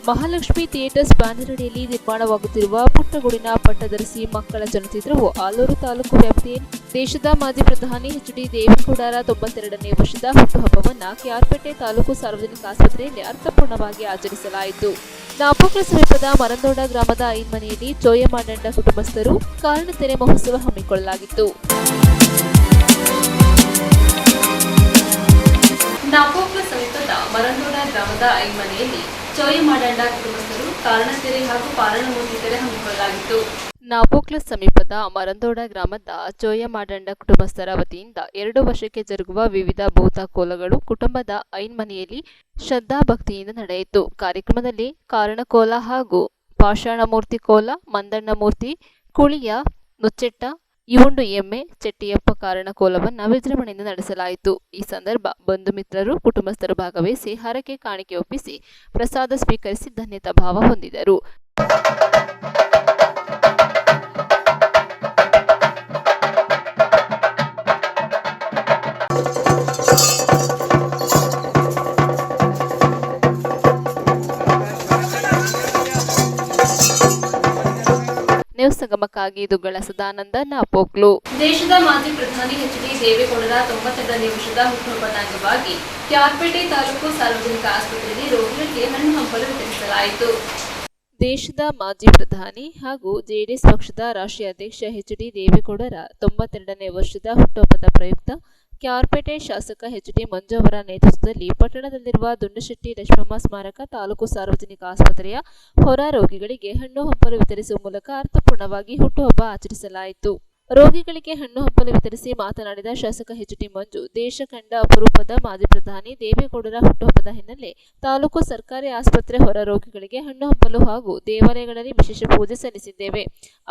Mahalakshmi theatres banner ಅಡಿಯಲ್ಲಿ ನಿರ್ಮಾಣವಾಗುತ್ತಿರುವ ಪುಟ್ಟಗೂಡಿನ ಪಟ್ಟದರಸಿ ಮಕ್ಕಳ ಚಲನಚಿತ್ರವು ಆಲೂರು ತಾಲೂಕು ವ್ಯಾಪ್ತಿಯ ದೇಶದ ಮಾಜಿ ಪ್ರಧಾನಿ ಎಚ್.ಡಿ. ದೇವೇಗೌಡರ 92ನೇ ವರ್ಷದ ಹುಟ್ಟುಹಬ್ಬವನ್ನು ಕೆಆರ್ಪೇಟೆ ತಾಲೂಕು ಸಾರ್ವಜನಿಕ ಆಸ್ಪತ್ರೆಯಲ್ಲಿ ಅರ್ಥಪೂರ್ಣವಾಗಿ ಆಚರಿಸಲಾಯಿತು. ನಾಪೋಕ್ಲ ಸಮೀಪದ ಮರಂದೋಡ ಗ್ರಾಮದ ಐನ್ಮನೆಯಲ್ಲಿ ಚೋಯಮಾಡಂಡ ಕುಟುಂಬಸ್ಥರು ಕಾರಣತೆರೆ ಮಹೋತ್ಸವ ಹಮ್ಮಿಕೊಳ್ಳಲಾಗಿತ್ತು. ನಾಪೋಕ್ಲ ಸಮೀಪದ ಮರಂದೋಡ ಗ್ರಾಮದ ಐನ್ಮನೆಯಲ್ಲಿ ಚೋಯಮಾಡಂಡ ಕುಟುಂಬಸ್ಥರು ಕಾರಣತೆರೆ ಹಾಗೂ ಪಾರಣಮೂರ್ತಿ ತೆರೆ ಹಮ್ಮಿಕೊಳ್ಳಲಾಗಿತ್ತು. ನಾಪೋಕ್ಲ ಸಮೀಪದ ಮರಂದೋಡ ಗ್ರಾಮದ ಚೋಯಮಾಡಂಡ ಕುಟುಂಬಸ್ಥರ ವತಿಯಿಂದ 2 ವರ್ಷಕ್ಕೆ ಜರುಗುವ ವಿವಿಧ ಭೂತ ಕೋಲಗಳು ಕುಟುಂಬದ ಐನ್ಮನೆಯಲ್ಲಿ ಶ್ರದ್ಧಾಭಕ್ತಿಯಿಂದ ನಡೆಯಿತು. ಕಾರ್ಯಕ್ರಮದಲ್ಲಿ ಕಾರಣಕೋಲ ಹಾಗೂ ಪಾಷಾಣಮೂರ್ತಿ ಕೋಲ, ಮಂದಣ್ಣ ಮೂರ್ತಿ, ಕುಳಿಯ, ನುಚ್ಚೆಟ್ಟ, ಇವುಂಡು ಎಮ್ಮೆ, ಚೆಟ್ಟಿಯಪ್ಪ ಕಾರಣಕೋಲವನ್ನು ವಿಜೃಂಭಣೆಯಿಂದ ನಡೆಸಲಾಯಿತು. ಈ ಸಂದರ್ಭ ಬಂಧು ಮಿತ್ರರು, ಕುಟುಂಬಸ್ಥರು ಭಾಗವಹಿಸಿ ಹರಕೆ ಕಾಣಿಕೆ ಒಪ್ಪಿಸಿ ಪ್ರಸಾದ ಸ್ವೀಕರಿಸಿ ಧನ್ಯತಾ ಭಾವ ಹೊಂದಿದರು. ನ್ಯೂಸ್ ಸಂಗಮಕ್ಕಾಗಿ ದುಗ್ಗಳ ಸದಾನಂದ, ನಾಪೋಕ್ಲು. ದೇಶದ ಮಾಜಿ ಪ್ರಧಾನಿ ಎಚ್.ಡಿ. ದೇವೇಗೌಡರ 92ನೇ ವರ್ಷದ ಹುಟ್ಟುಹಬ್ಬದ ಅಂಗವಾಗಿ ಕೆಆರ್ಪೇಟೆ ತಾಲೂಕು ಸಾರ್ವಜನಿಕ ಆಸ್ಪತ್ರೆಯಲ್ಲಿ ರೋಗಿಗಳಿಗೆ ಹಣ್ಣು ಹಂಪಲು ವಿತರಿಸಲಾಯಿತು. ದೇಶದ ಮಾಜಿ ಪ್ರಧಾನಿ ಹಾಗೂ ಜೆಡಿಎಸ್ ಪಕ್ಷದ ರಾಷ್ಟ್ರೀಯ ಅಧ್ಯಕ್ಷ ಎಚ್.ಡಿ. ದೇವೇಗೌಡರ 92ನೇ ವರ್ಷದ ಹುಟ್ಟುಹಬ್ಬದ ಪ್ರಯುಕ್ತ ಕೆಆರ್ಪೇಟೆ ಶಾಸಕ ಎಚ್.ಡಿ. ಮಂಜು ಅವರ ನೇತೃತ್ವದಲ್ಲಿ ಪಟ್ಟಣದಲ್ಲಿರುವ ದುಂಡಶೆಟ್ಟಿ ಲಕ್ಷ್ಮಮ್ಮ ಸ್ಮಾರಕ ತಾಲೂಕು ಸಾರ್ವಜನಿಕ ಆಸ್ಪತ್ರೆಯ ಹೊರ ರೋಗಿಗಳಿಗೆ ಹಣ್ಣು ಹಂಪಲು ವಿತರಿಸುವ ಮೂಲಕ ಅರ್ಥಪೂರ್ಣವಾಗಿ ಹುಟ್ಟುಹಬ್ಬ ಆಚರಿಸಲಾಯಿತು. ರೋಗಿಗಳಿಗೆ ಹಣ್ಣು ಹಂಪಲು ವಿತರಿಸಿ ಮಾತನಾಡಿದ ಶಾಸಕ ಎಚ್.ಡಿ. ಮಂಜು, ದೇಶ ಕಂಡ ಅಪರೂಪದ ಮಾಜಿ ಪ್ರಧಾನಿ ದೇವೇಗೌಡರ ಹುಟ್ಟುಹಬ್ಬದ ಹಿನ್ನೆಲೆ ತಾಲೂಕು ಸರ್ಕಾರಿ ಆಸ್ಪತ್ರೆ ಹೊರ ರೋಗಿಗಳಿಗೆ ಹಣ್ಣು ಹಂಪಲು ಹಾಗೂ ದೇವಾಲಯಗಳಲ್ಲಿ ವಿಶೇಷ ಪೂಜೆ ಸಲ್ಲಿಸಿದ್ದೇವೆ.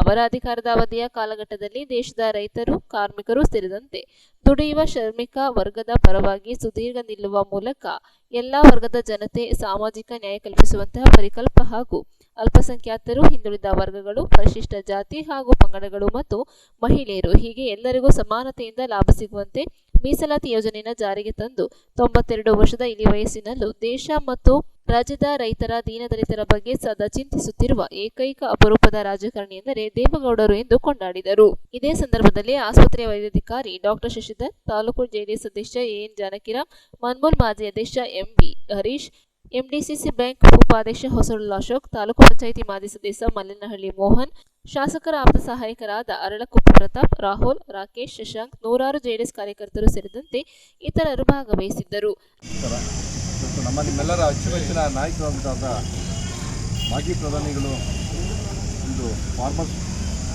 ಅವರ ಅಧಿಕಾರದ ಅವಧಿಯ ಕಾಲಘಟ್ಟದಲ್ಲಿ ದೇಶದ ರೈತರು, ಕಾರ್ಮಿಕರು ಸೇರಿದಂತೆ ದುಡಿಯುವ ಶ್ರಮಿಕ ವರ್ಗದ ಪರವಾಗಿ ಸುದೀರ್ಘ ನಿಲ್ಲುವ ಮೂಲಕ ಎಲ್ಲಾ ವರ್ಗದ ಜನತೆ ಸಾಮಾಜಿಕ ನ್ಯಾಯ ಕಲ್ಪಿಸುವಂತಹ ಪರಿಕಲ್ಪ ಹಾಗೂ ಅಲ್ಪಸಂಖ್ಯಾತರು, ಹಿಂದುಳಿದ ವರ್ಗಗಳು, ಪರಿಶಿಷ್ಟ ಜಾತಿ ಹಾಗೂ ಪಂಗಡಗಳು ಮತ್ತು ಮಹಿಳೆಯರು ಹೀಗೆ ಎಲ್ಲರಿಗೂ ಸಮಾನತೆಯಿಂದ ಲಾಭ ಸಿಗುವಂತೆ ಮೀಸಲಾತಿ ಯೋಜನೆಯನ್ನು ಜಾರಿಗೆ ತಂದು 92 ವರ್ಷದ ಇಳಿ ವಯಸ್ಸಿನಲ್ಲೂ ದೇಶ ಮತ್ತು ರಾಜ್ಯದ ರೈತರ, ದೀನದಲಿತರ ಬಗ್ಗೆ ಸದಾ ಚಿಂತಿಸುತ್ತಿರುವ ಏಕೈಕ ಅಪರೂಪದ ರಾಜಕಾರಣಿ ಎಂದರೆ ದೇವೇಗೌಡರು ಎಂದು ಕೊಂಡಾಡಿದರು. ಇದೇ ಸಂದರ್ಭದಲ್ಲಿ ಆಸ್ಪತ್ರೆಯ ವೈದ್ಯಾಧಿಕಾರಿ ಡಾಕ್ಟರ್ ಶಶಿಧರ್, ತಾಲೂಕು ಜೆಡಿಎಸ್ ಅಧ್ಯಕ್ಷ ಎಎನ್ ಜಾನಕಿರಾಮ್, ಮನ್ಮೂಲ್ ಮಾಜಿ ಅಧ್ಯಕ್ಷ ಎಂಬಿ ಹರೀಶ್, ಎಂಡಿಸಿಸಿ ಬ್ಯಾಂಕ್ ಉಪಾಧ್ಯಕ್ಷ ಹೊಸಳ್ಳ ಅಶೋಕ್, ತಾಲೂಕು ಪಂಚಾಯಿತಿ ಮಾಜಿ ಸದಸ್ಯ ಮಲ್ಲೇನಹಳ್ಳಿ ಮೋಹನ್, ಶಾಸಕರ ಆಪ್ತ ಸಹಾಯಕರಾದ ಅರಳಕುಪ್ಪೆ ಪ್ರತಾಪ್, ರಾಹುಲ್, ರಾಕೇಶ್, ಶಶಾಂಕ್, ನೂರಾರು ಜೆಡಿಎಸ್ ಕಾರ್ಯಕರ್ತರು ಸೇರಿದಂತೆ ಇತರರು ಭಾಗವಹಿಸಿದ್ದರು. ನಮ್ಮ ನಿಮ್ಮೆಲ್ಲರ ಅಚ್ಚುಮೆಚ್ಚಿನ ನಾಯಕರಾದ ಮಾಜಿ ಪ್ರಧಾನಿಗಳು ಇಂದು ಫಾರ್ಮರ್ಸ್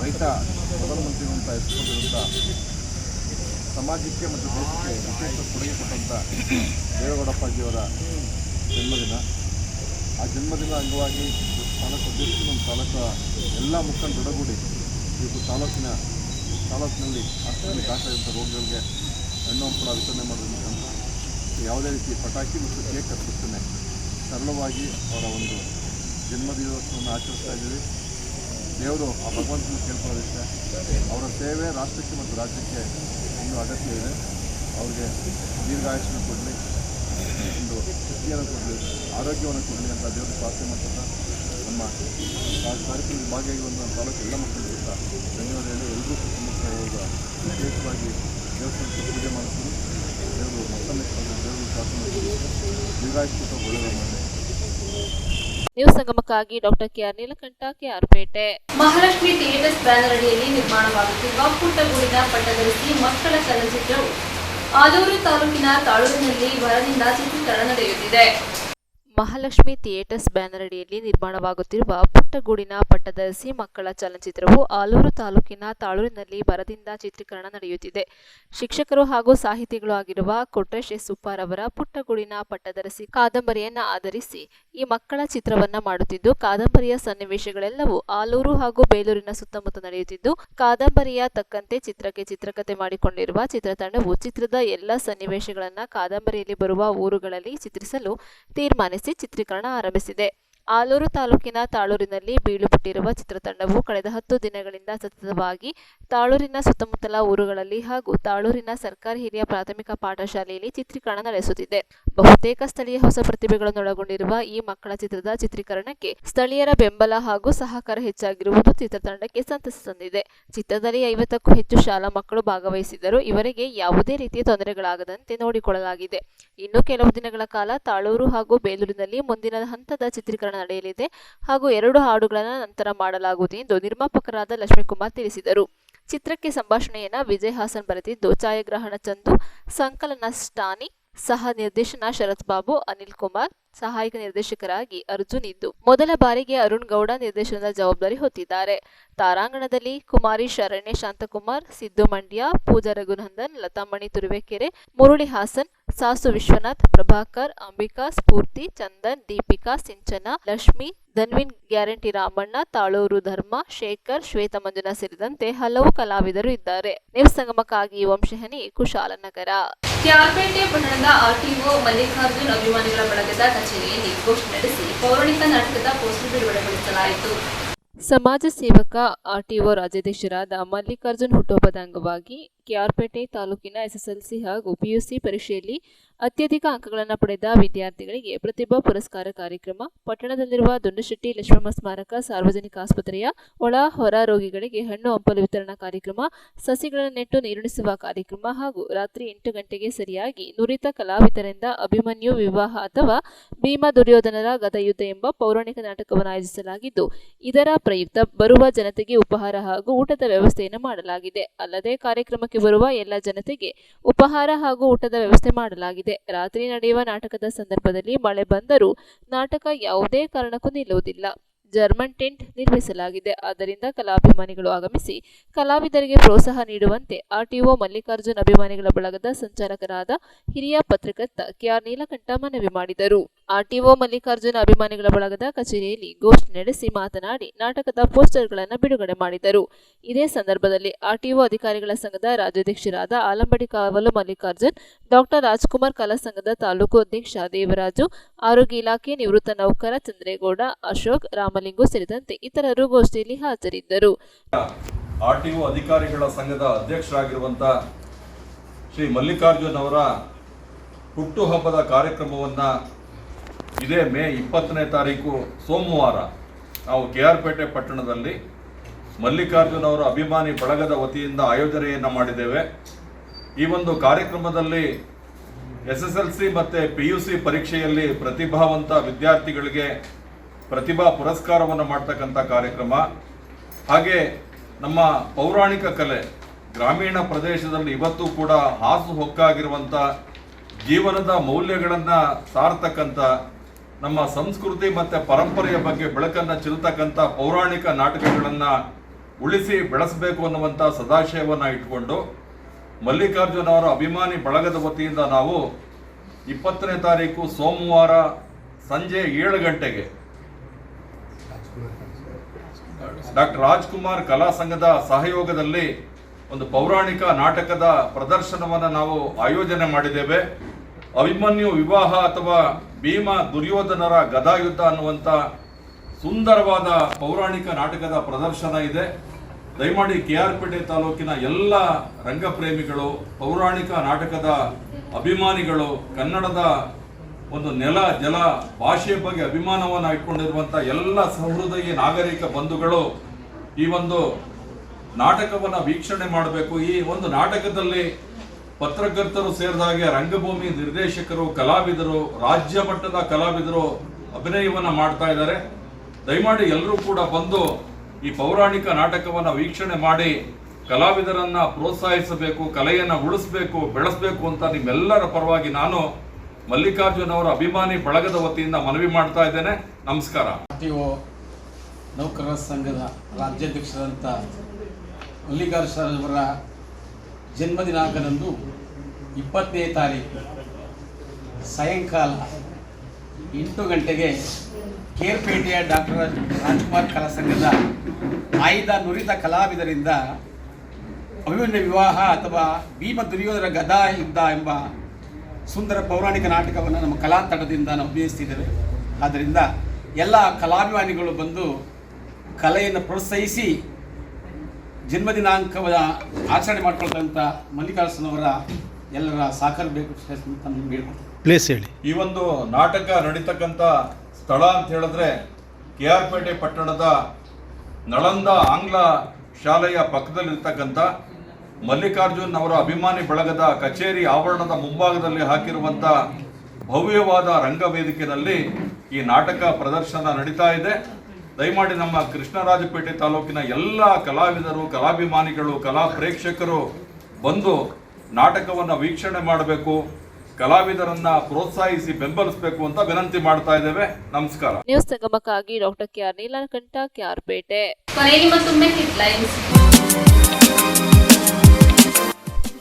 ರೈತ ಪ್ರಧಾನಮಂತ್ರಿಗಳು ಅಂತ ಹೆಸರುಕೊಂಡಿರುವಂಥ ಸಮಾಜಕ್ಕೆ ಮತ್ತು ದೇಶಕ್ಕೆ ವಿಶೇಷ ಕೊಡುಗೆ ಕೊಟ್ಟಂಥ ದೇವೇಗೌಡಪ್ಪಾಜಿಯವರ ಜನ್ಮದಿನ. ಆ ಜನ್ಮದಿನ ಅಂಗವಾಗಿ ತಾಲೂಕು ಅಧ್ಯಕ್ಷರು ನಮ್ಮ ತಾಲೂಕು ಎಲ್ಲ ಮುಖಂಡರೊಡಗೂಡಿ ಇವತ್ತು ತಾಲೂಕಿನಲ್ಲಿ ಆಸ್ಪತ್ರೆಯಲ್ಲಿ ದಾಖಲಾದಂಥ ರೋಗಿಗಳಿಗೆ ಹಣ್ಣು ಹಂಪಲ ವಿತರಣೆ ಮಾಡೋದಕ್ಕೆ ಯಾವುದೇ ರೀತಿ ಪಟಾಕಿ ಮತ್ತು ಕೇಕ್ ಕತ್ತರಿಸನೆ ಸರಳವಾಗಿ ಅವರ ಒಂದು ಜನ್ಮದಿವಸವನ್ನು ಆಚರಿಸ್ತಾ ಇದ್ದೀವಿ. ದೇವರು ಆ ಭಗವಂತನ ಕೇಳ್ಕೊಳ್ಳೋದಕ್ಕೆ ಅವರ ಸೇವೆ ರಾಷ್ಟ್ರಕ್ಕೆ ಮತ್ತು ರಾಜ್ಯಕ್ಕೆ ಇನ್ನೂ ಅಗತ್ಯ ಇದೆ. ಅವ್ರಿಗೆ ದೀರ್ಘಾಯುಷ್ಯನ ಕೊಡಲಿ, ಒಂದು ಶಕ್ತಿಯನ್ನು ಕೊಡಲಿ, ಆರೋಗ್ಯವನ್ನು ಕೊಡಲಿ ಅಂತ ದೇವರು ಪ್ರಾರ್ಥನೆ ಮಾಡ್ತಾ ನಮ್ಮ ಕಾರ್ಯಕ್ರಮದಲ್ಲಿ ಭಾಗಿಯಾಗಿ ನಮ್ಮ ತಾಲೂಕು ಎಲ್ಲ ಮಕ್ಕಳಿಗೂ ಸಹ ಧನ್ಯವಾದ ಹೇಳಿ ಎಲ್ಲರೂ ಕುಟುಂಬಕ್ಕೆ ಹೋಗ ವಿಶೇಷವಾಗಿ ದೇವಸ್ಥಾನಕ್ಕೆ ಪೂಜೆ ಮಾಡಿಸ್ತೀನಿ. ದೇವರು ಮತ್ತೊಮ್ಮೆ ದೇವರು ಪ್ರಾರ್ಥನೆ ದೀರ್ಘಾಯುಷ್ಯ ಒಳ್ಳೆಯದು ಮಾಡಿ. ನ್ಯೂಸ್ ಸಂಗಮಕ್ಕಾಗಿ doctor KR Neelakantha, KR Pete. Mahalakshmi theatres banner ಅಡಿಯಲ್ಲಿ ನಿರ್ಮಾಣವಾಗುತ್ತಿರುವ ಪುಟ್ಟಗೂಡಿನ ಪಟ್ಟದರಸಿ ಮಕ್ಕಳ ಚಲನಚಿತ್ರವು ಆಲೂರು ತಾಲೂಕಿನ ತಾಳೂರಿನಲ್ಲಿ ಭರದಿಂದ ಚಿತ್ರೀಕರಣ ನಡೆಯುತ್ತಿದೆ. ಮಹಾಲಕ್ಷ್ಮಿ ಥಿಯೇಟರ್ಸ್ ಬ್ಯಾನರ್ ಅಡಿಯಲ್ಲಿ ನಿರ್ಮಾಣವಾಗುತ್ತಿರುವ ಪುಟ್ಟಗೂಡಿನ ಪಟ್ಟದರಸಿ ಮಕ್ಕಳ ಚಲನಚಿತ್ರವು ಆಲೂರು ತಾಲೂಕಿನ ತಾಳೂರಿನಲ್ಲಿ ಭರದಿಂದ ಚಿತ್ರೀಕರಣ ನಡೆಯುತ್ತಿದೆ. ಶಿಕ್ಷಕರು ಹಾಗೂ ಸಾಹಿತಿಗಳು ಆಗಿರುವ ಕೊಟ್ರೇಶ್ ಎಸ್ ಉಪ್ಪಾರ್ ಅವರ ಪುಟ್ಟಗೂಡಿನ ಪಟ್ಟದರಸಿ ಕಾದಂಬರಿಯನ್ನು ಆಧರಿಸಿ ಈ ಮಕ್ಕಳ ಚಿತ್ರವನ್ನ ಮಾಡುತ್ತಿದ್ದು, ಕಾದಂಬರಿಯ ಸನ್ನಿವೇಶಗಳೆಲ್ಲವೂ ಆಲೂರು ಹಾಗೂ ಬೇಲೂರಿನ ಸುತ್ತಮುತ್ತ ನಡೆಯುತ್ತಿದ್ದು, ಕಾದಂಬರಿಯ ತಕ್ಕಂತೆ ಚಿತ್ರಕ್ಕೆ ಚಿತ್ರಕಥೆ ಮಾಡಿಕೊಂಡಿರುವ ಚಿತ್ರತಂಡವು ಚಿತ್ರದ ಎಲ್ಲ ಸನ್ನಿವೇಶಗಳನ್ನು ಕಾದಂಬರಿಯಲ್ಲಿ ಬರುವ ಊರುಗಳಲ್ಲಿ ಚಿತ್ರಿಸಲು ತೀರ್ಮಾನಿಸಿ ಚಿತ್ರೀಕರಣ ಆರಂಭಿಸಿದೆ. ಆಲೂರು ತಾಲೂಕಿನ ತಾಳೂರಿನಲ್ಲಿ ಬೀಳುಬಿಟ್ಟಿರುವ ಚಿತ್ರತಂಡವು ಕಳೆದ 10 ದಿನಗಳಿಂದ ಸತತವಾಗಿ ತಾಳೂರಿನ ಸುತ್ತಮುತ್ತಲ ಊರುಗಳಲ್ಲಿ ಹಾಗೂ ತಾಳೂರಿನ ಸರ್ಕಾರಿ ಹಿರಿಯ ಪ್ರಾಥಮಿಕ ಪಾಠಶಾಲೆಯಲ್ಲಿ ಚಿತ್ರೀಕರಣ ನಡೆಸುತ್ತಿದೆ. ಬಹುತೇಕ ಸ್ಥಳೀಯ ಹೊಸ ಪ್ರತಿಭೆಗಳನ್ನೊಳಗೊಂಡಿರುವ ಈ ಮಕ್ಕಳ ಚಿತ್ರದ ಚಿತ್ರೀಕರಣಕ್ಕೆ ಸ್ಥಳೀಯರ ಬೆಂಬಲ ಹಾಗೂ ಸಹಕಾರ ಹೆಚ್ಚಾಗಿರುವುದು ಚಿತ್ರತಂಡಕ್ಕೆ ಸಂತಸ ತಂದಿದೆ. ಚಿತ್ರದಲ್ಲಿ 50ಕ್ಕೂ ಹೆಚ್ಚು ಶಾಲಾ ಮಕ್ಕಳು ಭಾಗವಹಿಸಿದ್ದರೂ ಇವರಿಗೆ ಯಾವುದೇ ರೀತಿಯ ತೊಂದರೆಗಳಾಗದಂತೆ ನೋಡಿಕೊಳ್ಳಲಾಗಿದೆ. ಇನ್ನು ಕೆಲವು ದಿನಗಳ ಕಾಲ ತಾಳೂರು ಹಾಗೂ ಬೇಲೂರಿನಲ್ಲಿ ಮುಂದಿನ ಹಂತದ ಚಿತ್ರೀಕರಣ ನಡೆಯಲಿದೆ ಹಾಗೂ 2 ಹಾಡುಗಳನ್ನು ನಂತರ ಮಾಡಲಾಗುವುದು ಎಂದು ನಿರ್ಮಾಪಕರಾದ ಲಕ್ಷ್ಮೀಕುಮಾರ್ ತಿಳಿಸಿದರು. ಚಿತ್ರಕ್ಕೆ ಸಂಭಾಷಣೆಯನ್ನ ವಿಜಯ್ ಹಾಸನ್ ಬರೆದಿದ್ದು, ಛಾಯಾಗ್ರಹಣ ಚಂದು, ಸಂಕಲನ ಸ್ಟಾನಿ, ಸಹ ನಿರ್ದೇಶನ ಶರತ್ ಬಾಬು, ಅನಿಲ್ ಕುಮಾರ್, ಸಹಾಯಕ ನಿರ್ದೇಶಕರಾಗಿ ಅರ್ಜುನ್ ಇದ್ದು ಮೊದಲ ಬಾರಿಗೆ ಅರುಣ್ ಗೌಡ ನಿರ್ದೇಶನದ ಜವಾಬ್ದಾರಿ ಹೊತ್ತಿದ್ದಾರೆ. ತಾರಾಂಗಣದಲ್ಲಿ ಕುಮಾರಿ ಶರಣ್ಯ ಶಾಂತಕುಮಾರ್, ಸಿದ್ದು ಮಂಡ್ಯ, ಪೂಜಾ ರಘುನಂದನ್, ಲತಾಮಣಿ ತುರುವೇಕೆರೆ, ಮುರಳಿ ಹಾಸನ್, ಸಾಸು ವಿಶ್ವನಾಥ್, ಪ್ರಭಾಕರ್, ಅಂಬಿಕಾ, ಸ್ಫೂರ್ತಿ, ಚಂದನ್, ದೀಪಿಕಾ, ಸಿಂಚನ, ಲಕ್ಷ್ಮಿ, ಧನ್ವಿನ್, ಗ್ಯಾರಂಟಿ ರಾಮಣ್ಣ, ತಾಳೂರು ಧರ್ಮ, ಶೇಖರ್, ಶ್ವೇತ ಮಂಜುನಾ ಸೇರಿದಂತೆ ಹಲವು ಕಲಾವಿದರು ಇದ್ದಾರೆ. ನ್ಯೂಸ್ ಸಂಗಮಕ್ಕಾಗಿ ವಂಶಹನಿ, ಕುಶಾಲನಗರ. ಕ್ಯಾರ್ಪೇಟೆ ಪಟ್ಟಣದ ಆರ್ಟಿಒ ಮಲ್ಲಿಕಾರ್ಜುನ್ ಅಭಿಮಾನಿಗಳ ಬಳಗದ ಕಚೇರಿಯಲ್ಲಿ ಗೋಷ್ಠಿ ನಡೆಸಿ ಪೌರಾಣಿಕ ನಾಟಕದ ಪೋಸ್ಟರ್ ಬಿಡುಗಡೆಗೊಳಿಸಲಾಯಿತು. ಸಮಾಜ ಸೇವಕ ಆರ್ಟಿಒ ರಾಜ್ಯಾಧ್ಯಕ್ಷರಾದ ಮಲ್ಲಿಕಾರ್ಜುನ್ ಹುಟ್ಟುಹಬ್ಬದ ಅಂಗವಾಗಿ ಕೆಆರ್ಪೇಟೆ ತಾಲೂಕಿನ ಎಸ್ಎಸ್ಎಲ್ಸಿ ಹಾಗೂ ಪಿಯುಸಿ ಪರೀಕ್ಷೆಯಲ್ಲಿ ಅತ್ಯಧಿಕ ಅಂಕಗಳನ್ನು ಪಡೆದ ವಿದ್ಯಾರ್ಥಿಗಳಿಗೆ ಪ್ರತಿಭಾ ಪುರಸ್ಕಾರ ಕಾರ್ಯಕ್ರಮ, ಪಟ್ಟಣದಲ್ಲಿರುವ ದುಂಡಶೆಟ್ಟಿ ಲಕ್ಷ್ಮಮ್ಮ ಸ್ಮಾರಕ ಸಾರ್ವಜನಿಕ ಆಸ್ಪತ್ರೆಯ ಒಳ ಹೊರ ರೋಗಿಗಳಿಗೆ ಹಣ್ಣು ಹಂಪಲು ವಿತರಣಾ ಕಾರ್ಯಕ್ರಮ, ಸಸಿಗಳನ್ನು ನೆಟ್ಟು ನೀರುಣಿಸುವ ಕಾರ್ಯಕ್ರಮ ಹಾಗೂ ರಾತ್ರಿ 8 ಗಂಟೆಗೆ ಸರಿಯಾಗಿ ನುರಿತ ಕಲಾವಿದರಿಂದ ಅಭಿಮನ್ಯು ವಿವಾಹ ಅಥವಾ ಭೀಮ ದುರ್ಯೋಧನರ ಗದಯುದ್ಧ ಎಂಬ ಪೌರಾಣಿಕ ನಾಟಕವನ್ನು ಆಯೋಜಿಸಲಾಗಿದ್ದು, ಇದರ ಪ್ರಯುಕ್ತ ಬರುವ ಜನತೆಗೆ ಉಪಹಾರ ಹಾಗೂ ಊಟದ ವ್ಯವಸ್ಥೆಯನ್ನು ಮಾಡಲಾಗಿದೆ. ಅಲ್ಲದೆ ಕಾರ್ಯಕ್ರಮಕ್ಕೆ ಬರುವ ಎಲ್ಲ ಜನತೆಗೆ ಉಪಹಾರ ಹಾಗೂ ಊಟದ ವ್ಯವಸ್ಥೆ ಮಾಡಲಾಗಿದೆ. ರಾತ್ರಿ ನಡೆಯುವ ನಾಟಕದ ಸಂದರ್ಭದಲ್ಲಿ ಮಳೆ ಬಂದರೂ ನಾಟಕ ಯಾವುದೇ ಕಾರಣಕ್ಕೂ ನಿಲ್ಲುವುದಿಲ್ಲ. ಜರ್ಮನ್ ಟೆಂಟ್ ನಿರ್ಮಿಸಲಾಗಿದೆ. ಆದ್ದರಿಂದ ಕಲಾಭಿಮಾನಿಗಳು ಆಗಮಿಸಿ ಕಲಾವಿದರಿಗೆ ಪ್ರೋತ್ಸಾಹ ನೀಡುವಂತೆ ಆರ್ಟಿಒ ಮಲ್ಲಿಕಾರ್ಜುನ್ ಅಭಿಮಾನಿಗಳ ಬಳಗದ ಸಂಚಾಲಕರಾದ ಹಿರಿಯ ಪತ್ರಕರ್ತ ಕೆಆರ್ ನೀಲಕಂಠ ಮನವಿ ಮಾಡಿದರು. ಆರ್ಟಿಒ ಮಲ್ಲಿಕಾರ್ಜುನ್ ಅಭಿಮಾನಿಗಳ ಬಳಗದ ಕಚೇರಿಯಲ್ಲಿ ಗೋಷ್ಠಿ ನಡೆಸಿ ಮಾತನಾಡಿ ನಾಟಕದ ಪೋಸ್ಟರ್ಗಳನ್ನು ಬಿಡುಗಡೆ ಮಾಡಿದರು. ಇದೇ ಸಂದರ್ಭದಲ್ಲಿ ಆರ್ಟಿಒ ಅಧಿಕಾರಿಗಳ ಸಂಘದ ರಾಜ್ಯಾಧ್ಯಕ್ಷರಾದ ಆಲಂಬಡಿ ಕಾವಲು ಮಲ್ಲಿಕಾರ್ಜುನ್, ಡಾಕ್ಟರ್ ರಾಜ್ಕುಮಾರ್, ಕಲಾ ಸಂಘದ ತಾಲೂಕು ಅಧ್ಯಕ್ಷ ದೇವರಾಜು, ಆರೋಗ್ಯ ಇಲಾಖೆ ನಿವೃತ್ತ ನೌಕರ ಚಂದ್ರೇಗೌಡ, ಅಶೋಕ್, ರಾಮಲಿಂಗು ಸೇರಿದಂತೆ ಇತರರು ಗೋಷ್ಠಿಯಲ್ಲಿ ಹಾಜರಿದ್ದರು. ಆರ್ಟಿಒ ಅಧಿಕಾರಿಗಳ ಸಂಘದ ಅಧ್ಯಕ್ಷರಾಗಿರುವಂತಹ ಶ್ರೀ ಮಲ್ಲಿಕಾರ್ಜುನ್ ಅವರ ಹುಟ್ಟುಹಬ್ಬದ ಕಾರ್ಯಕ್ರಮವನ್ನು ಇದೇ ಮೇ 20ನೇ ತಾರೀಕು ಸೋಮವಾರ ನಾವು ಕೆಆರ್ಪೇಟೆ ಪಟ್ಟಣದಲ್ಲಿ ಮಲ್ಲಿಕಾರ್ಜುನ್ ಅವರ ಅಭಿಮಾನಿ ಬಳಗದ ವತಿಯಿಂದ ಆಯೋಜನೆಯನ್ನು ಮಾಡಿದ್ದೇವೆ. ಈ ಒಂದು ಕಾರ್ಯಕ್ರಮದಲ್ಲಿ ಎಸ್ಎಸ್ಎಲ್ಸಿ ಮತ್ತು ಪಿಯುಸಿ ಪರೀಕ್ಷೆಯಲ್ಲಿ ಪ್ರತಿಭಾವಂತ ವಿದ್ಯಾರ್ಥಿಗಳಿಗೆ ಪ್ರತಿಭಾ ಪುರಸ್ಕಾರವನ್ನು ಮಾಡ್ತಕ್ಕಂಥ ಕಾರ್ಯಕ್ರಮ, ಹಾಗೆ ನಮ್ಮ ಪೌರಾಣಿಕ ಕಲೆ ಗ್ರಾಮೀಣ ಪ್ರದೇಶದಲ್ಲಿ ಇವತ್ತು ಕೂಡ ಹಾಸು ಹೊಕ್ಕಾಗಿರುವಂಥ ಜೀವನದ ಮೌಲ್ಯಗಳನ್ನು ಸಾರ್ತಕ್ಕಂಥ ನಮ್ಮ ಸಂಸ್ಕೃತಿ ಮತ್ತು ಪರಂಪರೆಯ ಬಗ್ಗೆ ಬೆಳಕನ್ನು ಚೆಲ್ತಕ್ಕಂಥ ಪೌರಾಣಿಕ ನಾಟಕಗಳನ್ನು ಉಳಿಸಿ ಬೆಳೆಸಬೇಕು ಅನ್ನುವಂಥ ಸದಾಶಯವನ್ನು ಇಟ್ಕೊಂಡು ಮಲ್ಲಿಕಾರ್ಜುನ್ ಅವರ ಅಭಿಮಾನಿ ಬಳಗದ ವತಿಯಿಂದ ನಾವು 20ನೇ ತಾರೀಕು ಸೋಮವಾರ ಸಂಜೆ 7 ಗಂಟೆಗೆ ಡಾಕ್ಟರ್ ರಾಜ್ಕುಮಾರ್ ಕಲಾ ಸಂಘದ ಸಹಯೋಗದಲ್ಲಿ ಒಂದು ಪೌರಾಣಿಕ ನಾಟಕದ ಪ್ರದರ್ಶನವನ್ನು ನಾವು ಆಯೋಜನೆ ಮಾಡಿದ್ದೇವೆ. ಅಭಿಮನ್ಯು ವಿವಾಹ ಅಥವಾ ಭೀಮ ದುರ್ಯೋಧನರ ಗದಾಯುದ್ಧ ಅನ್ನುವಂಥ ಸುಂದರವಾದ ಪೌರಾಣಿಕ ನಾಟಕದ ಪ್ರದರ್ಶನ ಇದೆ. ದಯಮಾಡಿ ಕೆಆರ್ಪೇಟೆ ತಾಲೂಕಿನ ಎಲ್ಲ ರಂಗಪ್ರೇಮಿಗಳು, ಪೌರಾಣಿಕ ನಾಟಕದ ಅಭಿಮಾನಿಗಳು, ಕನ್ನಡದ ಒಂದು ನೆಲ ಜಲ ಭಾಷೆಯ ಬಗ್ಗೆ ಅಭಿಮಾನವನ್ನು ಇಟ್ಕೊಂಡಿರುವಂಥ ಎಲ್ಲ ಸಹೃದಯಿ ನಾಗರಿಕ ಬಂಧುಗಳು ಈ ಒಂದು ನಾಟಕವನ್ನು ವೀಕ್ಷಣೆ ಮಾಡಬೇಕು. ಈ ಒಂದು ನಾಟಕದಲ್ಲಿ ಪತ್ರಕರ್ತರು ಸೇರಿದ ಹಾಗೆ ರಂಗಭೂಮಿ ನಿರ್ದೇಶಕರು, ಕಲಾವಿದರು, ರಾಜ್ಯ ಮಟ್ಟದ ಕಲಾವಿದರು ಅಭಿನಯವನ್ನು ಮಾಡ್ತಾ ಇದ್ದಾರೆ. ದಯಮಾಡಿ ಎಲ್ಲರೂ ಕೂಡ ಬಂದು ಈ ಪೌರಾಣಿಕ ನಾಟಕವನ್ನು ವೀಕ್ಷಣೆ ಮಾಡಿ ಕಲಾವಿದರನ್ನ ಪ್ರೋತ್ಸಾಹಿಸಬೇಕು, ಕಲೆಯನ್ನು ಉಳಿಸಬೇಕು, ಬೆಳೆಸಬೇಕು ಅಂತ ನಿಮ್ಮೆಲ್ಲರ ಪರವಾಗಿ ನಾನು ಮಲ್ಲಿಕಾರ್ಜುನ್ ಅವರ ಅಭಿಮಾನಿ ಬಳಗದ ವತಿಯಿಂದ ಮನವಿ ಮಾಡ್ತಾ ಇದ್ದೇನೆ. ನಮಸ್ಕಾರ. ಆರ್ಟಿಒ ನೌಕರರ ಸಂಘದ ರಾಜ್ಯಾಧ್ಯಕ್ಷರಾದಂಥ ಮಲ್ಲಿಕಾರ್ಜುನ್ ಅವರ ಜನ್ಮದಿನಾಂಕದಂದು 20ನೇ ತಾರೀಕು ಸಾಯಂಕಾಲ 8 ಗಂಟೆಗೆ ಕೇರ್ಪೇಟೆಯ ಡಾಕ್ಟರ್ ರಾಜ್ಕುಮಾರ್ ಕಲಾ ಸಂಘದ ಆಯ್ದ ನುರಿತ ಕಲಾವಿದರಿಂದ ಅಭಿಮನ್ಯು ವಿವಾಹ ಅಥವಾ ಭೀಮ ದುರ್ಯೋಧನ ಗದಾ ಯುದ್ಧ ಎಂಬ ಸುಂದರ ಪೌರಾಣಿಕ ನಾಟಕವನ್ನು ನಮ್ಮ ಕಲಾ ತಂಡದಿಂದ ನಾವು ಅಭಿನಯಿಸ್ತಿದ್ದೇವೆ. ಆದ್ದರಿಂದ ಎಲ್ಲ ಕಲಾಭಿಮಾನಿಗಳು ಬಂದು ಕಲೆಯನ್ನು ಪ್ರೋತ್ಸಾಹಿಸಿ ಜನ್ಮದಿನಾಂಕದ ಆಚರಣೆ ಮಾಡ್ಕೊಳ್ತಕ್ಕಂಥ ಮಲ್ಲಿಕಾರ್ಜುನವರ ಎಲ್ಲರ ಸಹಕಾರ ಬೇಕು ಅಂತ ಹೇಳ್ಕೊಳ್ತೀನಿ. ಪ್ಲೇಸ್ ಹೇಳಿ. ಈ ಒಂದು ನಾಟಕ ನಡೀತಕ್ಕಂಥ ಸ್ಥಳ ಅಂತ ಹೇಳಿದ್ರೆ KR ಪೇಟೆ ಪಟ್ಟಣದ ನಳಂದ ಆಂಗ್ಲ ಶಾಲೆಯ ಪಕ್ಕದಲ್ಲಿರ್ತಕ್ಕಂಥ ಮಲ್ಲಿಕಾರ್ಜುನ್ ಅವರ ಅಭಿಮಾನಿ ಬಳಗದ ಕಚೇರಿ ಆವರಣದ ಮುಂಭಾಗದಲ್ಲಿ ಹಾಕಿರುವಂಥ ಭವ್ಯವಾದ ರಂಗವೇದಿಕೆಯಲ್ಲಿ ಈ ನಾಟಕ ಪ್ರದರ್ಶನ ನಡೀತಾ ಇದೆ. ದಯಮಾಡಿ ನಮ್ಮ ಕೃಷ್ಣರಾಜಪೇಟೆ ತಾಲೂಕಿನ ಎಲ್ಲ ಕಲಾವಿದರು, ಕಲಾಭಿಮಾನಿಗಳು, ಕಲಾ ಪ್ರೇಕ್ಷಕರು ಬಂದು ನಾಟಕವನ್ನು ವೀಕ್ಷಣೆ ಮಾಡಬೇಕು, ಕಲಾವಿದರನ್ನ ಪ್ರೋತ್ಸಾಹಿಸಿ ಬೆಂಬಲಿಸಬೇಕು ಅಂತ ವಿನಂತಿ ಮಾಡ್ತಾ ಇದ್ದೇವೆ. ನಮಸ್ಕಾರ. ನ್ಯೂಸ್ ಸಂಗಮಕ್ಕಾಗಿ doctor KR Neelakantha, KR Pete. ಕೊನೆಯಲ್ಲಿ ಮತ್ತೊಮ್ಮೆ ಹೆಡ್ಲೈನ್ಸ್.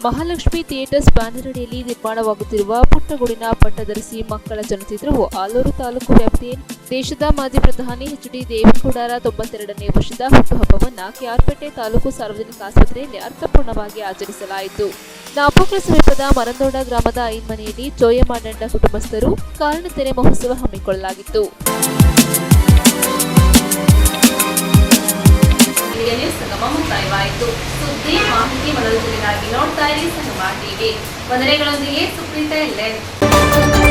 ಮಹಾಲಕ್ಷ್ಮಿ ಥಿಯೇಟರ್ಸ್ ಬ್ಯಾನರ್ ಅಡಿಯಲ್ಲಿ ನಿರ್ಮಾಣವಾಗುತ್ತಿರುವ ಪುಟ್ಟಗೂಡಿನ ಪಟ್ಟದರಸಿ ಮಕ್ಕಳ ಚಲನಚಿತ್ರವು ಆಲೂರು ತಾಲೂಕು ವ್ಯಾಪ್ತಿಯಲ್ಲಿ ದೇಶದ ಮಾಜಿ ಪ್ರಧಾನಿ HD ದೇವೇಗೌಡರ 92ನೇ ವರ್ಷದ ಹುಟ್ಟುಹಬ್ಬವನ್ನು KR ಪೇಟೆ ತಾಲೂಕು ಸಾರ್ವಜನಿಕ ಆಸ್ಪತ್ರೆಯಲ್ಲಿ ಅರ್ಥಪೂರ್ಣವಾಗಿ ಆಚರಿಸಲಾಯಿತು. ನಾಪೋಕ್ಲ ಸಮೀಪದ ಮರಂದೋಡ ಗ್ರಾಮದ ಐನ್ಮನೆಯಲ್ಲಿ ಚೋಯಮಾಡಂಡ ಕುಟುಂಬಸ್ಥರು ಕಾರಣತೆರೆ ಮಹೋತ್ಸವ ಹಮ್ಮಿಕೊಳ್ಳಲಾಗಿತ್ತು. ನ್ಯೂಸ್ ಸಂಗಮ ಮುಕ್ತಾಯವಾಯಿತು. ಸುದ್ದಿ, ಮಾಹಿತಿ, ಮನೋರಂಜನೆಗಾಗಿ ನೋಡ್ತಾ ಇರಿ ಸಂಗಮ ಟಿವಿ. ವಂದನೆಗಳೊಂದಿಗೆ ಸುಪ್ರೀತಾ ಎಲ್ಲೆನ್.